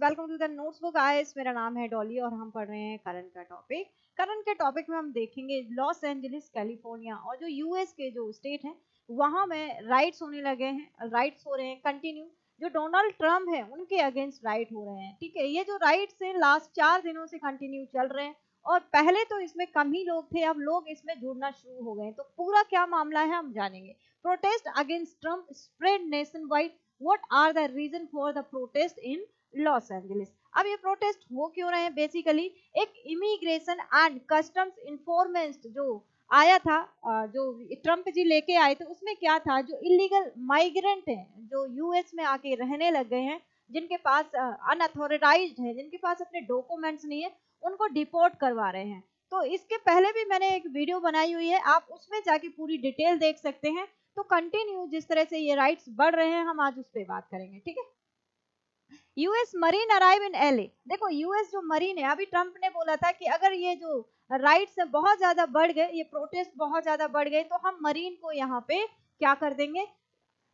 Welcome to the notes book guys. मेरा नाम है डॉली और हम पढ़ रहे हैं करंट का टॉपिक। करंट के टॉपिक में हम देखेंगे लॉस एंजलिस कैलिफोर्निया और जो यूएस के जो स्टेट हैं वहां में राइट्स होने लगे हैं, राइट्स हो रहे हैं कंटिन्यू। जो डोनाल्ड ट्रम्प है उनके अगेंस्ट राइट हो रहे हैं। ठीक है, ये जो राइट्स हैं लास्ट 4 दिनों से कंटिन्यू चल रहे हैं और पहले तो इसमें कम ही लोग थे, अब लोग इसमें जुड़ना शुरू हो गए। तो पूरा क्या मामला है हम जानेंगे। Protest against Trump spread nationwide, what are the reason for the protest in Los Angeles. अब ये प्रोटेस्ट हो क्यों रहे हैं? बेसिकली एक इमिग्रेशन एंड कस्टम्स इंफॉर्मेंट जो आया था, जो ट्रम्प जी लेके आए थे, उसमें क्या था, जो इलीगल माइग्रेंट हैं जो यूएस में आके रहने लग गए हैं, जिनके पास अनअथॉराइज्ड है, जिनके पास अपने डॉक्यूमेंट्स नहीं है, उनको डिपोर्ट करवा रहे हैं। तो इसके पहले भी मैंने एक वीडियो बनाई हुई है, आप उसमें जाके पूरी डिटेल देख सकते हैं। तो कंटिन्यू जिस तरह से ये राइट्स बढ़ रहे हैं हम आज उस पर बात करेंगे। ठीक है। US marine arrive in LA. देखो यूएस जो मरीन है, अभी ट्रम्प ने बोला था कि अगर ये जो राइट्स बहुत ज्यादा बढ़ गए, ये प्रोटेस्ट बहुत ज्यादा बढ़ गए, तो हम मरीन को यहाँ पे क्या कर देंगे,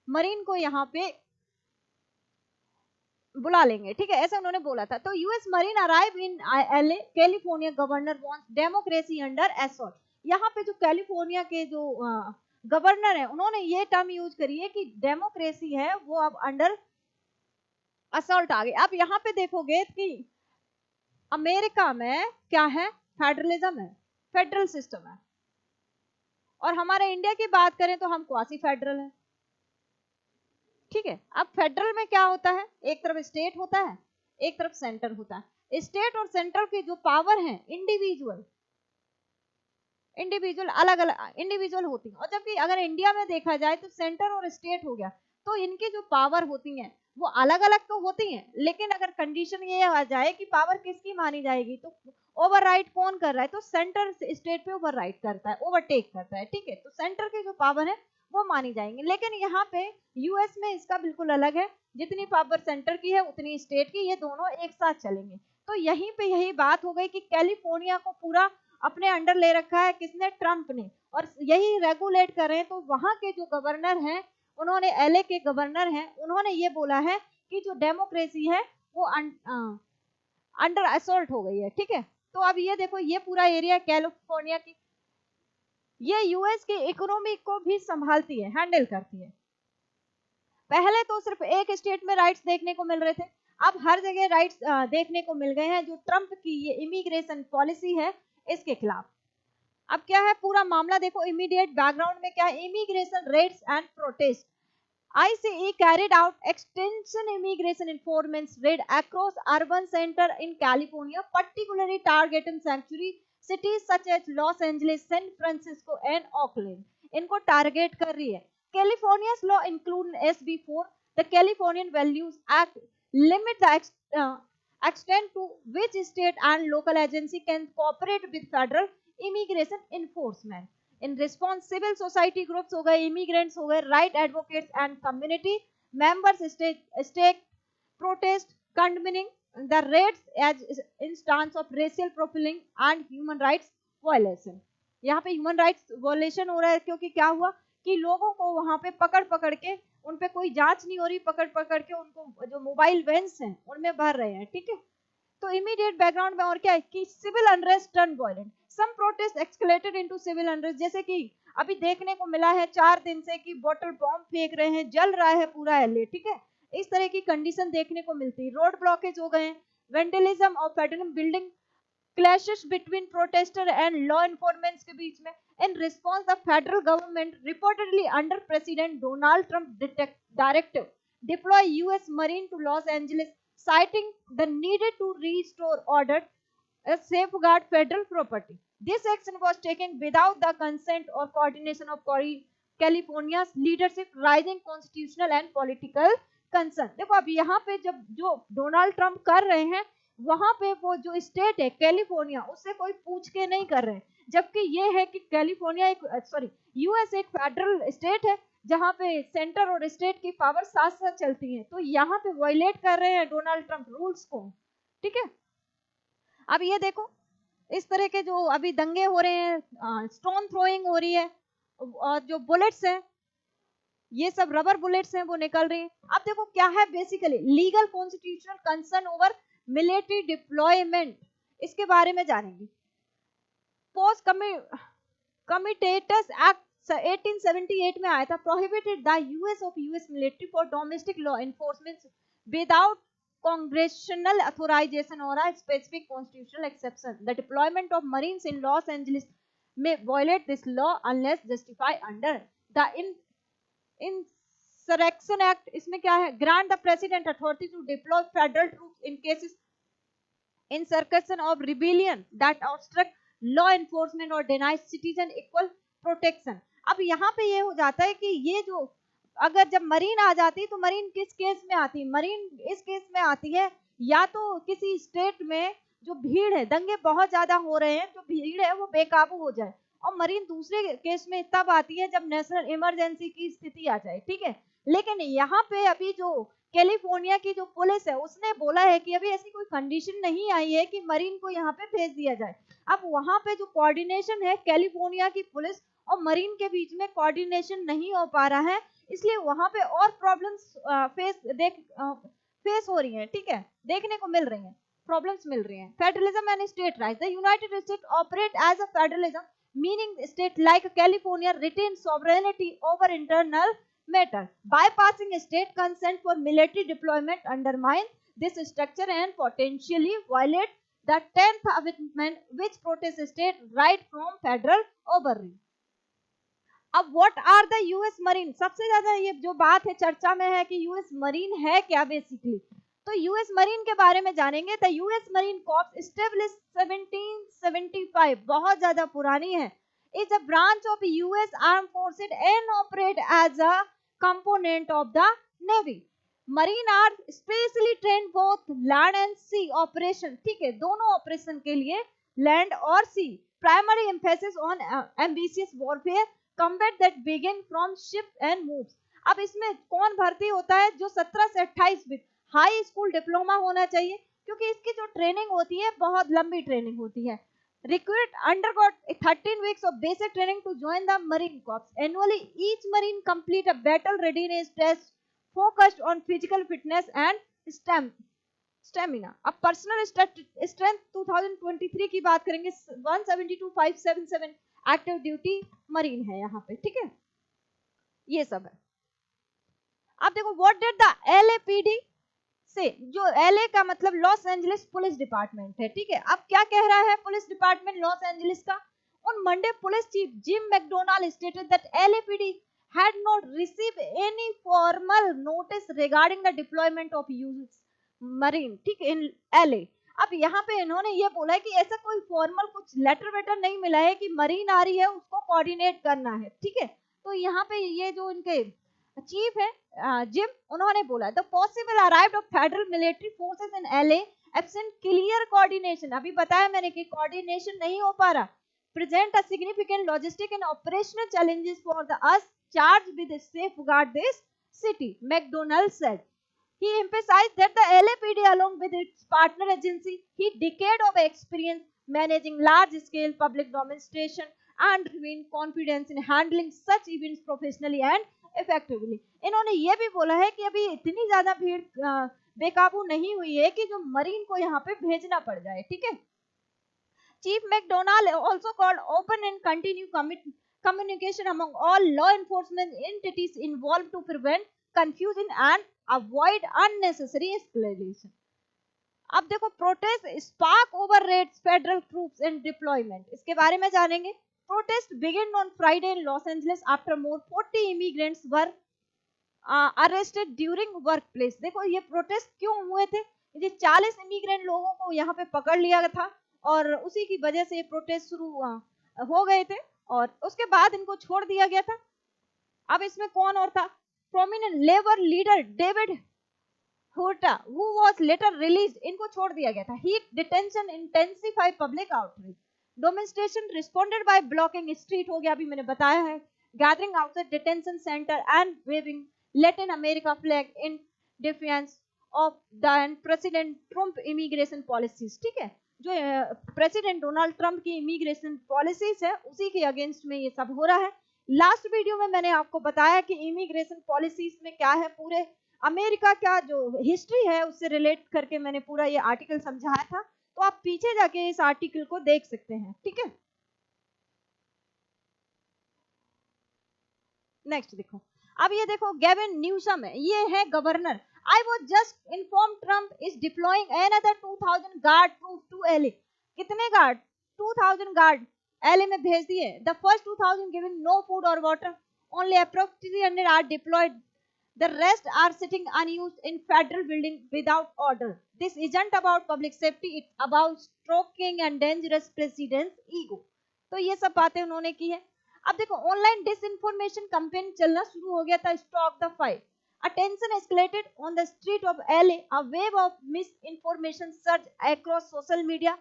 मरीन को यहाँ पे बुला लेंगे। ठीक है, ऐसा उन्होंने बोला था। तो US marine arrive in LA, California governor wants democracy under assault. यहाँ पे जो कैलिफोर्निया के जो गवर्नर है उन्होंने ये टर्म यूज करी है कि डेमोक्रेसी है वो अब अंडर असॉल्ट आ गई। आप यहाँ पे देखोगे कि अमेरिका में क्या है, फेडरलिज्म है, फेडरल सिस्टम है। और हमारे इंडिया की बात करें तो हम क्वासी फेडरल है। ठीक है, अब फेडरल में क्या होता है, एक तरफ स्टेट होता है, एक तरफ सेंटर होता है। स्टेट और सेंटर की जो पावर है इंडिविजुअल इंडिविजुअल अलग अलग इंडिविजुअल होती है। और जबकि अगर इंडिया में देखा जाए तो सेंटर और स्टेट हो गया, तो इनकी जो पावर होती है वो अलग अलग तो होती हैं, लेकिन अगर कंडीशन ये आ जाए कि पावर किसकी मानी जाएगी, तो ओवरराइड कौन कर रहा है, तो सेंटर स्टेट पे ओवरराइड करता है, ओवरटेक करता है। ठीक है, तो सेंटर की जो पावर है वो मानी जाएंगे। लेकिन यहाँ पे यूएस में इसका बिल्कुल अलग है, जितनी पावर सेंटर की है उतनी स्टेट की, ये दोनों एक साथ चलेंगे। तो यहीं पे यही बात हो गई कि कैलिफोर्निया को पूरा अपने अंडर ले रखा है किसने, ट्रम्प ने, और यही रेगुलेट कर रहे हैं। तो वहां के जो गवर्नर हैं, उन्होंने एलए के गवर्नर हैं, उन्होंने ये बोला है कि जो डेमोक्रेसी है वो अंडर असॉल्ट हो गई है। ठीक है, तो अब ये देखो, ये पूरा एरिया कैलिफोर्निया की, ये यूएस की इकोनॉमी को भी संभालती है, हैंडल करती है। पहले तो सिर्फ एक स्टेट में राइट्स देखने को मिल रहे थे, अब हर जगह राइट्स देखने को मिल गए हैं, जो ट्रम्प की ये इमिग्रेशन पॉलिसी है इसके खिलाफ। अब क्या है पूरा मामला, देखो इमीडिएट बैकग्राउंड में क्या है, immigration rates and protest. ICE carried out extensive immigration enforcement raid across urban centers in California, particularly targeting sanctuary cities such as Los Angeles, San Francisco and Oakland. इनको टारगेट कर रही है। California's law include SB4, the Californian Values Act, limit the extent to which state and local agency can cooperate with federal immigration enforcement. In response civil society groups हो गए, immigrants हो गए, right advocates and community members stage protest condemning the raids as instance of racial profiling and human rights violation. यहाँ पे human rights violation हो रहा है क्योंकि क्या हुआ कि लोगों को वहां पे पकड़ पकड़ के, उन पे कोई जांच नहीं हो रही, पकड़ पकड़ के उनको जो मोबाइल वैन्स हैं उनमें भर रहे हैं। ठीक है, तो इमीडिएट बैकग्राउंड में और क्या है कि सिविल अनरेस्ट टर्न वायलेंट, सम प्रोटेस्ट एक्सकलेटेड इनटू सिविल अनरेस्ट। जैसे कि अभी देखने को मिला है 4 दिन से कि बोतल बॉम्ब फेंक रहे हैं, जल रहा है पूरा एलए। ठीक है, इस तरह की कंडीशन देखने को मिलती है। रोड ब्लॉकेज हो गए, वेंडलिज्म और federal building clashes between protester and law enforcement के बीच में। In response the federal government reportedly under president Donald Trump directive deploy US marine to Los Angeles, citing the needed to restore order and safeguard federal property. This action was taken without the consent or coordination of California's leadership, raising constitutional and political concern. देखो अब यहाँ पे जब जो Donald Trump कर रहे हैं, वहां पे वो जो स्टेट है कैलिफोर्निया, उससे कोई पूछ के नहीं कर रहे हैं। जबकि ये है कि कैलिफोर्निया एक यूएस एक फेडरल स्टेट है जहां पे सेंटर और स्टेट की पावर साथ साथ चलती है। तो यहाँ पे वायलेट कर रहे हैं डोनाल्ड ट्रम्प रूल्स को। ठीक है, अब ये देखो इस तरह के जो अभी दंगे हो रहे हैं, स्टोन थ्रोइंग हो रही है और जो बुलेट्स हैं, ये सब रबर बुलेट्स हैं वो निकल रही हैं। अब देखो क्या है basically legal constitutional concern over military deployment, इसके बारे में जानेंगे। पोस्ट कमिटेटस एक्ट 1878 में आया था, prohibited the US of US military for domestic law enforcement without congressional authorization or a specific constitutional exception. The deployment of Marines in Los Angeles may violate this law unless justified under the Insurrection Act. इसमें क्या है, grant the president authority to deploy federal troops in cases insurrection of rebellion that obstruct law enforcement or deny citizen equal protection. अब यहाँ पे ये हो जाता है कि ये जो अगर जब मरीन आ जाती है तो मरीन किस केस में आती है, मरीन इस केस में आती है या तो किसी स्टेट में जो भीड़ है, दंगे बहुत ज्यादा हो रहे हैं, जो भीड़ है वो बेकाबू हो जाए, और मरीन दूसरे केस में तब आती है जब नेशनल इमरजेंसी की स्थिति आ जाए, ठीक है। लेकिन यहाँ पे अभी जो कैलिफोर्निया की जो पुलिस है उसने बोला है कि अभी ऐसी कोई कंडीशन नहीं आई है कि मरीन को यहाँ पे भेज दिया जाए। अब वहां पे जो कोऑर्डिनेशन है कैलिफोर्निया की पुलिस और मरीन के बीच में कोऑर्डिनेशन नहीं हो पा रहा है, इसलिए वहां पे और प्रॉब्लम्स फेस हो रही हैं, ठीक है, देखने को मिल रही हैं, प्रॉब्लम्स मिल रही हैं। Federalism and state rights, the United State operate as a federalism meaning state like California retain sovereignty over internal matter. Bypassing state consent for military deployment undermine this structure and potentially violate the 10th Amendment, which protects state right from federal overreach. अब what are the US marine, सबसे ज्यादा ये जो बात है चर्चा में है कि यूएस मरीन है क्या बेसिकली, तो यूएस मरीन के बारे में जानेंगे। The US marine corps establish 1775, बहुत ज्यादा पुरानी है, is a branch of US arm forces and operate as a component of the navy. Marine are specially train both land and sea operation, ठीक है, दोनों ऑपरेशन के लिए लैंड और sea. Primary emphasis on amphibious warfare combat that begin from ship and moves. अब इसमें कौन भर्ती होता है, जो 17 से 28 विद हाई स्कूल डिप्लोमा होना चाहिए, क्योंकि इसकी जो ट्रेनिंग होती है बहुत लंबी ट्रेनिंग होती है। Recruit undergot 13 weeks of basic training to join the Marine Corps. Annually, each Marine complete a battle readiness test focused on physical fitness and stamina. अब पर्सनल स्ट्रेंथ 2023 की बात करेंगे, 172,577 एक्टिव ड्यूटी मरीन है यहाँ पे, ठीक है, ये सब है। अब देखो व्हाट डिड द LAPD से, जो LA का मतलब लॉस एंजलिस पुलिस डिपार्टमेंट है, ठीक है। अब क्या कह रहा है पुलिस डिपार्टमेंट लॉस एंजलिस का, on Monday police chief Jim McDonald stated that LAPD had not received any formal notice regarding the deployment of US Marine, ठीक है, in LA। अब यहाँ पे इन्होंने ये बोला है कि ऐसा कोई फॉर्मल कुछ लेटर वेटर नहीं मिला है कि मरीन आ रही है उसको कोऑर्डिनेट करना है, ठीक है। तो यहाँ पे ये जो इनके चीफ है जिम, उन्होंने बोला the possible arrived of federal military forces in LA absent clear coordination, अभी बताया मैंने कि कोऑर्डिनेशन नहीं हो पा रहा, present a significant logistic and operational challenges for the us charged with safeguard this city, McDonald said. He emphasized that the LAPD along with its partner agency, he decade of experience managing large scale public demonstration and remain confidence in handling such events professionally and effectively. इन्होंने ये भी बोला है कि अभी इतनी ज्यादा भीड़ बेकाबू नहीं हुई है कि जो मरीन को यहाँ पे भेजना पड़ जाए, ठीक है। Chief McDonald also called open and continued communication among all law enforcement entities involved to prevent confusion and avoid unnecessary escalation. अब देखो protest spark over raids federal troops and deployment, इसके बारे में जानेंगे। Protest begin on Friday in Los Angeles after more 40 immigrants were arrested during workplace. देखो ये protest क्यों हुए थे, ये 40 इमिग्रेंट लोगों को यहाँ पे पकड़ लिया था और उसी की वजह से प्रोटेस्ट शुरू हो गए थे और उसके बाद इनको छोड़ दिया गया था। अब इसमें कौन और था, prominent labour leader David Huerta who was later released, इनको छोड़ दिया गया था। Heat detention intensify public outrage. Demonstration responded by blocking street, हो गया अभी मैंने बताया है, gathering outside detention center and waving Latin America flag in defiance of the President Trump immigration policies, ठीक है, जो प्रेसिडेंट डोनाल्ड ट्रंप की इमिग्रेशन पॉलिसीज है उसी के अगेंस्ट में ये सब हो रहा है। लास्ट वीडियो में मैंने आपको बताया कि इमिग्रेशन पॉलिसीज में क्या है, पूरे अमेरिका का जो हिस्ट्री है उससे रिलेट करके मैंने पूरा ये आर्टिकल समझाया था, तो आप पीछे जाके इस आर्टिकल को देख सकते हैं, ठीक है। नेक्स्ट देखो, अब ये देखो गेविन न्यूसम है, ये है governor. I was just inform Trump is deploying another 2000 guard troop to LA. कितने गार्ड? 2000 गार्ड एलए में भेज दिए। The first 2000 given no food और water, only approximately 300 are deployed, the rest are sitting unused in federal building without order. This isn't about public safety, it's about stroking and dangerous president's ego. तो ये सब बातें उन्होंने की है। अब देखो, ऑनलाइन डिसइंफॉर्मेशन कैंपेन चलना शुरू हो गया था, stop the fight. Attention escalated on the street of LA, a wave of misinformation surged across social media,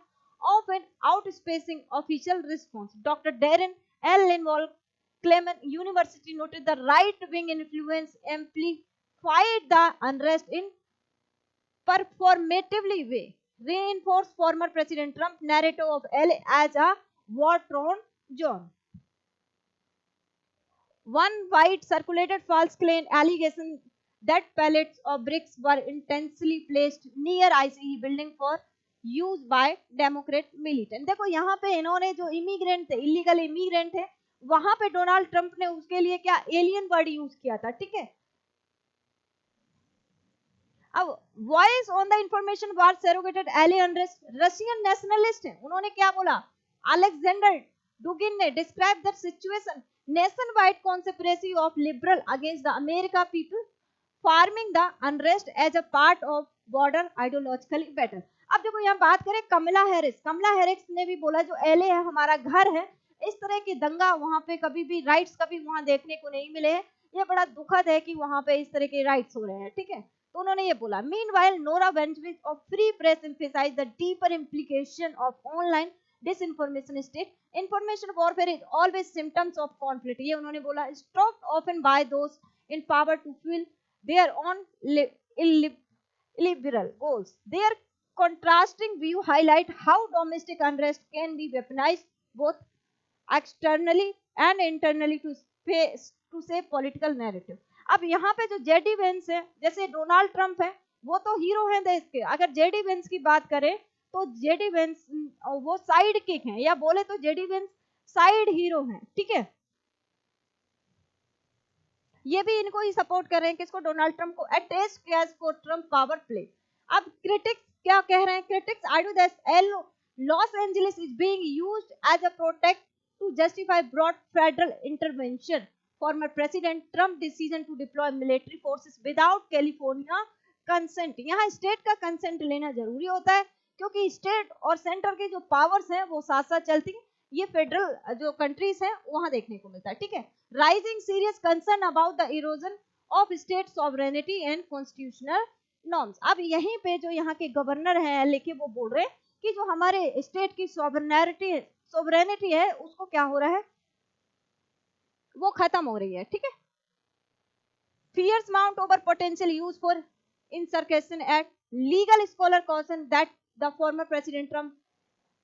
often outspacing official response. Dr. Darren L. Linville, Clement University, noted the right-wing influence amplified the unrest in performatively way, reinforced former President Trump's narrative of LA as a war-torn zone. One white circulated false claim allegation that pallets of bricks were intensely placed near ICE building for use by Democrat militant. देखो यहाँ पे इन्होंने जो immigrant थे, illegal immigrant थे, वहां पे Donald Trump ने उसके लिए क्या एलियन वर्ड यूज किया था, ठीक है। अब voice on the information war surrogated ally unrest, Russian nationalist है, उन्होंने क्या बोला, अलेक्जेंडर डुगिन ने describe the situation nation wide conspiracy of liberal against the America people, framing the unrest as a part of broader ideological battle. अब देखो यहाँ बात करें कमला हैरिस ने भी बोला जो एलए है हमारा घर है, इस तरह की दंगा वहां पे कभी भी राइट्स कभी वहां देखने को नहीं मिले हैं, ये बड़ा दुखद है कि वहां पे इस तरह के राइट्स हो रहे हैं, ठीक है। तो उन्होंने ये बोला। मीनवाइल नोरा वेंचविच of free press emphasise the deeper implication of online disinformation state information warfare is always symptoms of conflict, ये उन्होंने बोला। Stoked often by those in power to fuel their own illiberal goals. Their contrasting view highlight how domestic unrest can be weaponized both externally and internally to save political narrative. अब यहाँ पे जो JD Vance है, जैसे Donald Trump है, वो तो hero हैं देश के। अगर जेडी वेंस की बात करें तो जेडी वेंस वो साइड किक हैं, या बोले तो जेडी वेंस साइड हीरो हैं, ठीक है। ये भी इनको ही सपोर्ट कर रहे हैं, किसको, डोनाल्ड ट्रंप को। Attach cash for Trump power play. अब क्रिटिक्स क्या कह रहे हैं, critics argue that Los Angeles is being used as a protect to justify broad federal intervention. Former President Trump decision to deploy military forces without California consent. यहाँ state का consent लेना जरूरी होता है, क्योंकि स्टेट और सेंटर के जो पावर्स हैं वो साथ साथ चलती हैं, ये फेडरल जो कंट्रीज हैं वहां देखने को मिलता है, ठीक है। Rising serious concern about the erosion of state sovereignty and constitutional norms. अब यहीं पे जो यहाँ के गवर्नर हैं लेके वो बोल रहे हैं कि जो हमारे स्टेट की सोवरेनिटी है उसको क्या हो रहा है, वो खत्म हो रही है, ठीक है। Fears mount over potential use for insurrection act, legal scholar caution that the former president Trump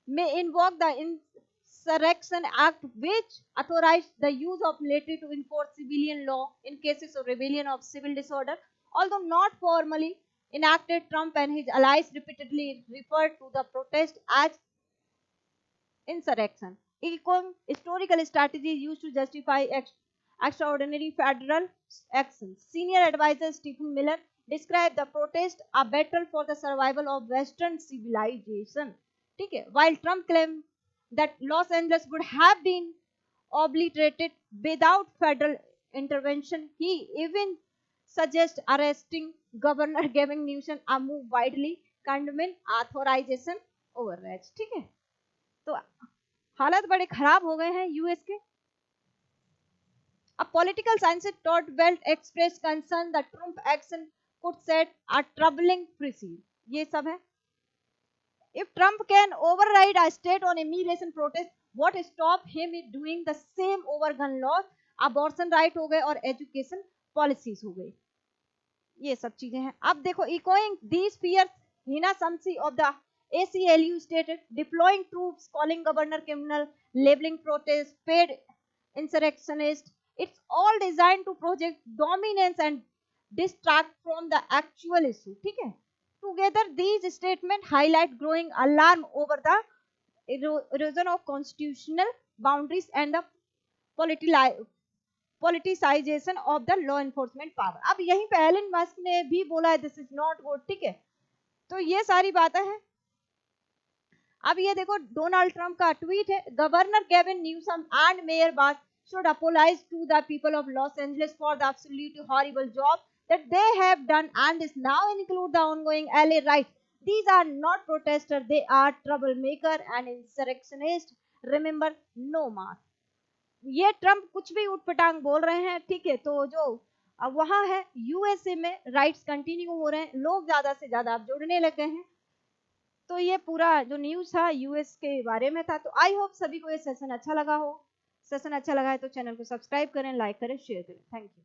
may invoke the Insurrection Act, which authorized the use of military to enforce civilian law in cases of rebellion or civil disorder. Although not formally enacted, Trump and his allies repeatedly referred to the protest as insurrection, echoing historical strategies used to justify extraordinary federal actions. Senior advisor Stephen Miller described the protest a battle for the survival of Western civilization. ठीक है, while Trump claimed that Los Angeles would have been obliterated without federal intervention, he even suggests arresting Governor Gavin Newsom, a move widely condemned authorization overreach. ठीक है, तो हालत बड़े खराब हो गए हैं यूएस के। अब political scientist Todd Welt express concern the Trump action could set a troubling president, ये सब है। If Trump can override a state on immigration protest, what stop him in doing the same over gun laws, abortion right हो गए और education policies हो गई, ये सब चीजें हैं। अब देखो, echoing these fears, Hina Samsi of the ACLU stated, deploying troops, calling governor criminal, labeling protests, paid insurrectionist, It's all designed to project dominance and distract from the actual issue. ठीक है? Together, these statements highlight growing alarm over the erosion of constitutional boundaries and the politicization of the law enforcement power. अब यहीं पे Elon Musk ने भी बोला है this is not good. ठीक है, तो ये सारी बातें हैं. अब ये देखो डोनाल्ड ट्रंप का ट्वीट है, governor Gavin Newsom and mayor बास should apologize to the people of Los Angeles for the absolutely horrible job that they have done and is now include the ongoing LA riots. These are not protesters, they are troublemaker and insurrectionists. Remember, no mask. ये Trump कुछ भी उठपटांग बोल रहे हैं. ठीक है, तो जो अब वहां है यूएसए में राइट्स कंटिन्यू हो रहे हैं, लोग ज्यादा से ज्यादा अब जुड़ने लगे हैं. तो ये पूरा जो न्यूज था यूएस के बारे में था. तो आई होप सभी को ये सेशन अच्छा लगा हो. सेशन अच्छा लगा है तो चैनल को सब्सक्राइब करें, लाइक करें, शेयर करें. Thank you.